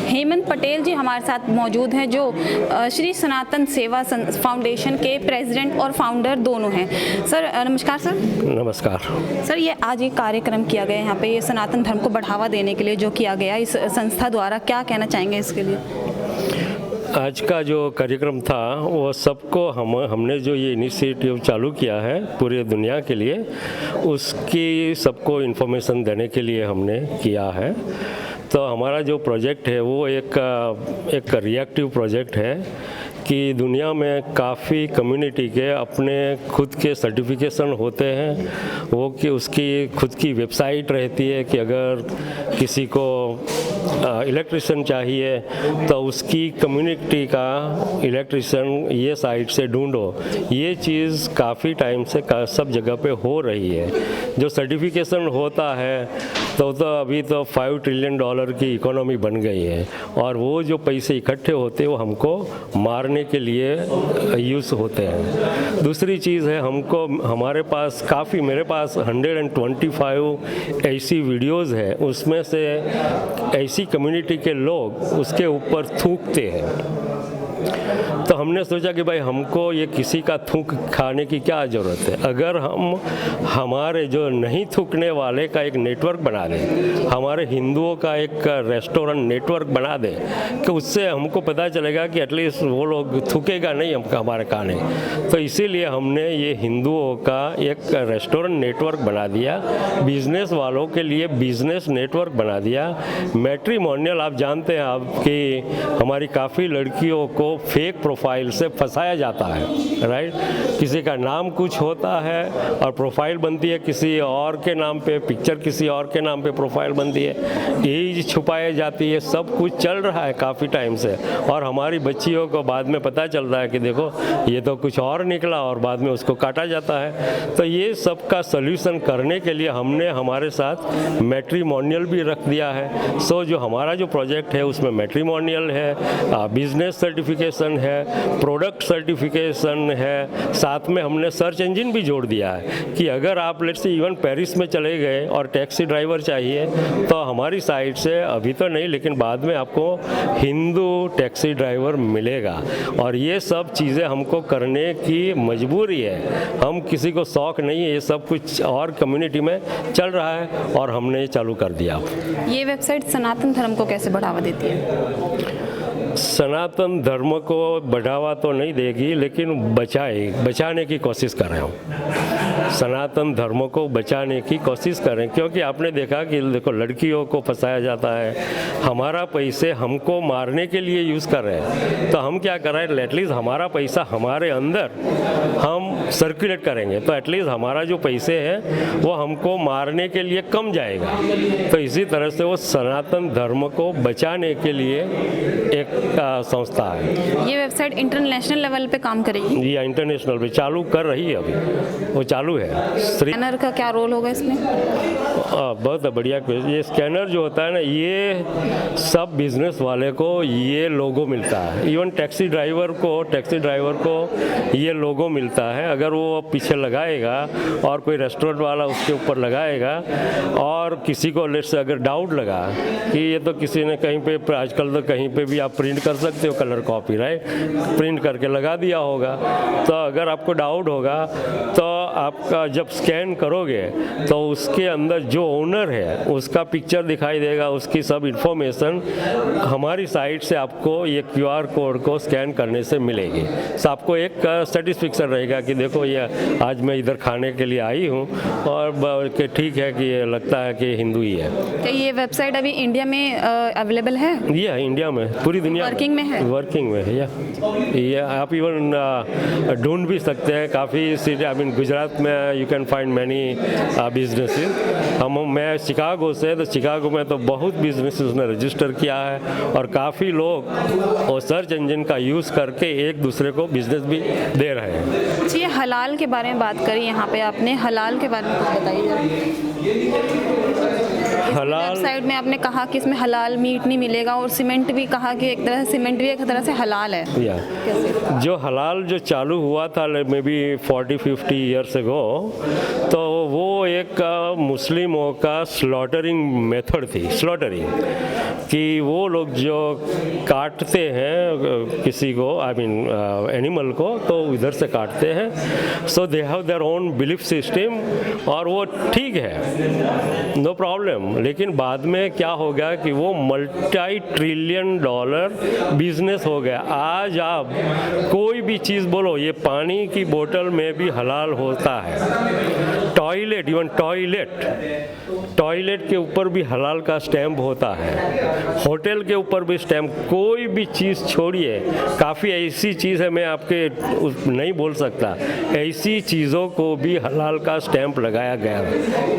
हेमंत पटेल जी हमारे साथ मौजूद हैं, जो श्री सनातन सेवा फाउंडेशन के प्रेसिडेंट और फाउंडर दोनों हैं। सर नमस्कार। सर नमस्कार। सर ये आज एक कार्यक्रम किया गया यहाँ पे, ये सनातन धर्म को बढ़ावा देने के लिए जो किया गया इस संस्था द्वारा, क्या कहना चाहेंगे इसके लिए? आज का जो कार्यक्रम था वो सबको हमने जो ये इनिशिएटिव चालू किया है पूरे दुनिया के लिए, उसकी सबको इन्फॉर्मेशन देने के लिए हमने किया है। तो हमारा जो प्रोजेक्ट है वो एक रिएक्टिव प्रोजेक्ट है कि दुनिया में काफ़ी कम्युनिटी के अपने खुद के सर्टिफिकेशन होते हैं, वो कि उसकी खुद की वेबसाइट रहती है कि अगर किसी को इलेक्ट्रिशियन चाहिए तो उसकी कम्युनिटी का इलेक्ट्रिशियन ये साइट से ढूंढो। ये चीज़ काफ़ी टाइम से सब जगह पे हो रही है। जो सर्टिफिकेशन होता है तो अभी तो $5 ट्रिलियन की इकोनॉमी बन गई है, और वो जो पैसे इकट्ठे होते हैं वो हमको मारने के लिए यूज़ होते हैं। दूसरी चीज़ है, हमारे पास मेरे पास 125 ऐसी वीडियोज़ है, उसमें से ऐसी कम्युनिटी के लोग उसके ऊपर थूकते हैं। तो हमने सोचा कि भाई हमको ये किसी का थूक खाने की क्या ज़रूरत है। अगर हम हमारे जो नहीं थूकने वाले का एक नेटवर्क बना दें, हमारे हिंदुओं का एक रेस्टोरेंट नेटवर्क बना दें, कि उससे हमको पता चलेगा कि एटलीस्ट वो लोग थूकेगा नहीं हमारे खाने। तो इसीलिए हमने ये हिंदुओं का एक रेस्टोरेंट नेटवर्क बना दिया, बिजनेस वालों के लिए बिजनेस नेटवर्क बना दिया। मैट्रिमोनियल, आप जानते हैं कि हमारी काफ़ी लड़कियों को फेक प्रोफाइल से फंसाया जाता है, राइट। किसी का नाम कुछ होता है और प्रोफाइल बनती है किसी और के नाम पे, पिक्चर किसी और के नाम पे प्रोफाइल बनती है, एज छुपाई जाती है। सब कुछ चल रहा है काफ़ी टाइम से, और हमारी बच्चियों को बाद में पता चलता है कि देखो ये तो कुछ और निकला, और बाद में उसको काटा जाता है। तो ये सब का सल्यूशन करने के लिए हमने हमारे साथ मैट्रिमोनियल भी रख दिया है। सो जो हमारा जो प्रोजेक्ट है उसमें मैट्रिमोनियल है, बिजनेस सर्टिफिकेशन है, प्रोडक्ट सर्टिफिकेशन है, साथ में हमने सर्च इंजन भी जोड़ दिया है कि अगर आप लेट्स से इवन पेरिस में चले गए और टैक्सी ड्राइवर चाहिए तो हमारी साइट से, अभी तो नहीं लेकिन बाद में आपको हिंदू टैक्सी ड्राइवर मिलेगा। और ये सब चीज़ें हमको करने की मजबूरी है, हम किसी को शौक नहीं है, ये सब कुछ और कम्युनिटी में चल रहा है और हमने चालू कर दिया। ये वेबसाइट सनातन धर्म को कैसे बढ़ावा देती है? सनातन धर्म को बढ़ावा तो नहीं देगी, लेकिन बचाने की कोशिश कर रहे हो। सनातन धर्म को बचाने की कोशिश करें, क्योंकि आपने देखा कि देखो लड़कियों को फंसाया जाता है, हमारा पैसे हमको मारने के लिए यूज़ कर रहे हैं। तो हम क्या कर रहे हैं, एटलीस्ट हमारा पैसा हमारे अंदर हम सर्कुलेट करेंगे तो एटलीस्ट हमारा जो पैसे हैं वो हमको मारने के लिए कम जाएगा। तो इसी तरह से वो सनातन धर्म को बचाने के लिए एक संस्था है। ये वेबसाइट इंटरनेशनल लेवल पे काम करेगी? ये इंटरनेशनल पे चालू कर रही है, अभी वो चालू है। स्कैनर का क्या रोल होगा इसमें? बहुत बढ़िया क्वेश्चन। ये स्कैनर जो होता है ना, ये सब बिजनेस वाले को ये लोगो मिलता है। इवन टैक्सी ड्राइवर को ये लोगो मिलता है। अगर वो पीछे लगाएगा और कोई रेस्टोरेंट वाला उसके ऊपर लगाएगा, और किसी को लेट्स से अगर डाउट लगा कि ये तो किसी ने कहीं पे, आजकल तो कहीं पे भी आप प्रिंट कर सकते हो कलर कॉपी, राइट, प्रिंट करके लगा दिया होगा। तो अगर आपको डाउट होगा तो आपका जब स्कैन करोगे तो उसके अंदर जो ओनर है उसका पिक्चर दिखाई देगा, उसकी सब इन्फॉर्मेशन हमारी साइट से आपको ये QR कोड को स्कैन करने से मिलेगी। तो आपको एक सेटिस्फेक्शन रहेगा कि देखो ये आज मैं इधर खाने के लिए आई हूँ, और ठीक है कि ये लगता है कि हिंदू ही है। तो ये वेबसाइट अभी इंडिया में अवेलेबल है? ये इंडिया में, पूरी दुनिया वर्किंग में है? वर्किंग में है। ये आप इवन ढूंढ भी सकते हैं काफ़ी सिटी, आई मीन गुजरात में you can find many businesses. मैं शिकागो से, तो शिकागो में तो बहुत बिजनेसेस ने रजिस्टर किया है, और काफ़ी लोग और सर्च इंजन का यूज़ करके एक दूसरे को बिजनेस भी दे रहे हैं। जी, हलाल के बारे में बात करी यहाँ पे आपने, हलाल के बारे में कुछ बताइए। हलाल वेबसाइट में आपने कहा कि इसमें हलाल मीट नहीं मिलेगा, और सीमेंट भी कहा कि एक तरह से सीमेंट भी एक तरह से हलाल है। कैसे? जो हलाल जो चालू हुआ था मे बी 40-50 ईयर्स अगो, तो वो एक मुस्लिमों का स्लॉटरिंग मेथड थी, स्लॉटरिंग। कि वो लोग जो काटते हैं किसी को, आई मीन एनिमल को, तो इधर से काटते हैं। So they have their own belief system, और वो ठीक है, नो प्रॉब्लम। लेकिन बाद में क्या हो गया कि वो मल्टी ट्रिलियन डॉलर बिजनेस हो गया। आज आप कोई भी चीज़ बोलो, ये पानी की बोतल में भी हलाल होता है। टॉयलेट, इवन टॉयलेट के ऊपर भी हलाल का स्टैम्प होता है। होटल के ऊपर भी स्टैम्प, कोई भी चीज़ छोड़िए, काफ़ी ऐसी चीज़ है मैं आपके नहीं बोल सकता, ऐसी चीज़ों को भी हलाल का स्टैम्प लगाया गया।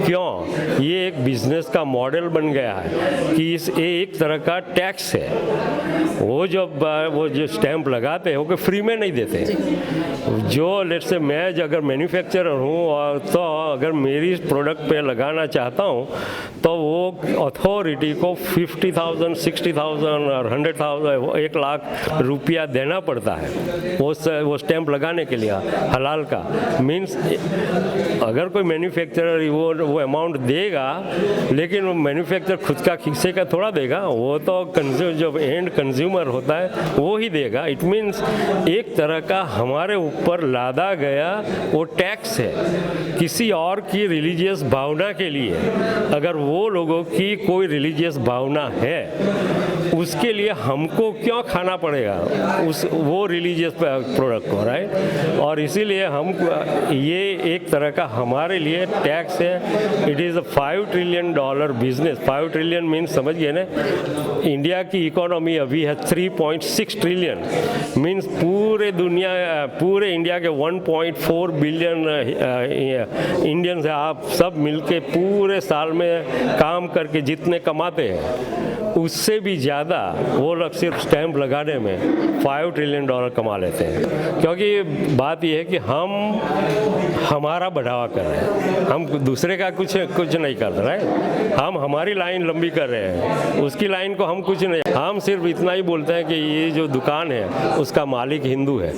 क्यों? ये एक बिजनेस का मॉडल बन गया है कि इस एक तरह का टैक्स है। वो जो स्टैम्प लगाते हैं वो फ्री में नहीं देते। जो लेट्स से मैं अगर मैन्युफैक्चरर हूँ और तो अगर मेरी प्रोडक्ट पे लगाना चाहता हूँ तो वो अथॉरिटी को 50,000, 60,000 और 100,000, 1 लाख रुपया देना पड़ता है वो स्टैम्प लगाने के लिए हलाल का। मीन्स अगर कोई मैन्युफैक्चरर वो अमाउंट देगा, लेकिन वो मैन्युफैक्चरर खुद का खिस्से का थोड़ा देगा, वो तो जो एंड कंज्यूमर होता है वो ही देगा। इट मीन्स एक तरह का हमारे ऊपर लादा गया वो टैक्स है किसी और की रिलीजियस भावना के लिए। अगर वो लोगों की कोई रिलीजियस भावना है, उसके लिए हमको क्यों खाना पड़ेगा वो रिलीजियस प्रोडक्ट को, राइट? और इसीलिए हम ये एक तरह का हमारे लिए टैक्स है। It is a $5 trillion business. 5 trillion means समझ गए ना, इंडिया की इकोनॉमी अभी है 3.6 ट्रिलियन। मीन्स पूरे इंडिया के 1.4 बिलियन इंडियंस हैं। आप सब मिलके पूरे साल में काम करके जितने कमाते हैं उससे भी ज़्यादा वो लोग सिर्फ स्टैम्प लगाने में $5 ट्रिलियन कमा लेते हैं। क्योंकि बात यह है कि हम हमारा बढ़ावा कर रहे हैं, हम दूसरे का कुछ नहीं कर रहे हैं। हम हमारी लाइन लंबी कर रहे हैं, उसकी लाइन को हम कुछ नहीं। हम सिर्फ इतना ही बोलते हैं कि ये जो दुकान है उसका मालिक हिंदू है।